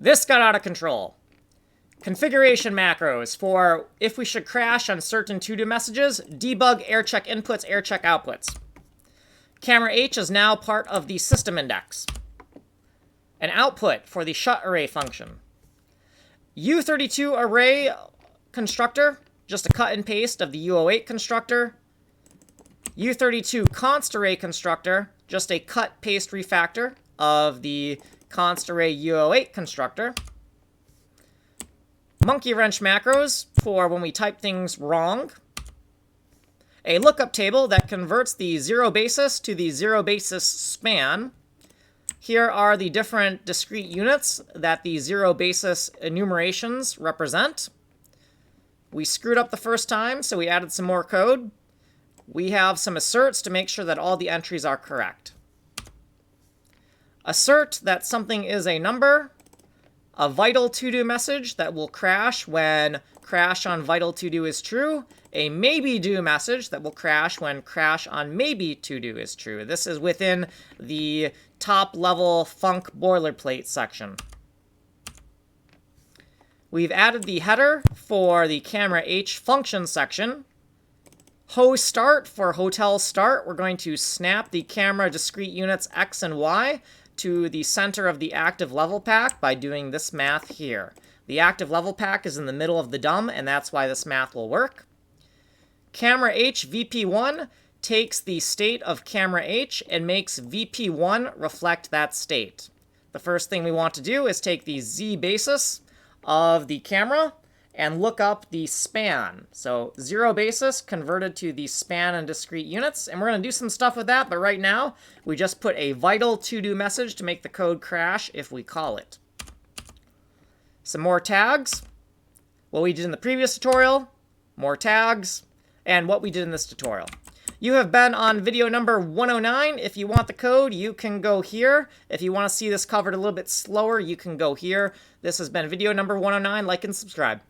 This got out of control. Configuration macros for if we should crash on certain to-do messages, debug aircheck inputs, aircheck outputs. Camerah H is now part of the system index. An output for the shut array function. U32 array constructor, just a cut and paste of the U08 constructor. U32 const array constructor, just a cut, paste, refactor of the const array U08 constructor. Monkey wrench macros for when we type things wrong. A lookup table that converts the zero basis to the zero basis span. Here are the different discrete units that the zero basis enumerations represent. We screwed up the first time, so we added some more code. We have some asserts to make sure that all the entries are correct. Assert that something is a number. A vital to-do message that will crash when crash on vital to-do is true. A maybe do message that will crash when crash on maybe to-do is true. This is within the top-level func boilerplate section. We've added the header for the Camerah H function section. Ho start for hotel start. We're going to snap the camera discrete units X and Y to the center of the active level pack by doing this math here. The active level pack is in the middle of the DOM, and that's why this math will work. Camerah H VP1 takes the state of Camerah H and makes VP1 reflect that state. The first thing we want to do is take the Z basis of the camera and look up the span. So zero basis converted to the span and discrete units. And we're going to do some stuff with that, but right now we just put a vital to-do message to make the code crash if we call it. Some more tags. What we did in the previous tutorial, more tags, and what we did in this tutorial. You have been on video number 109. If you want the code, you can go here. If you want to see this covered a little bit slower, you can go here. This has been video number 109. Like and subscribe.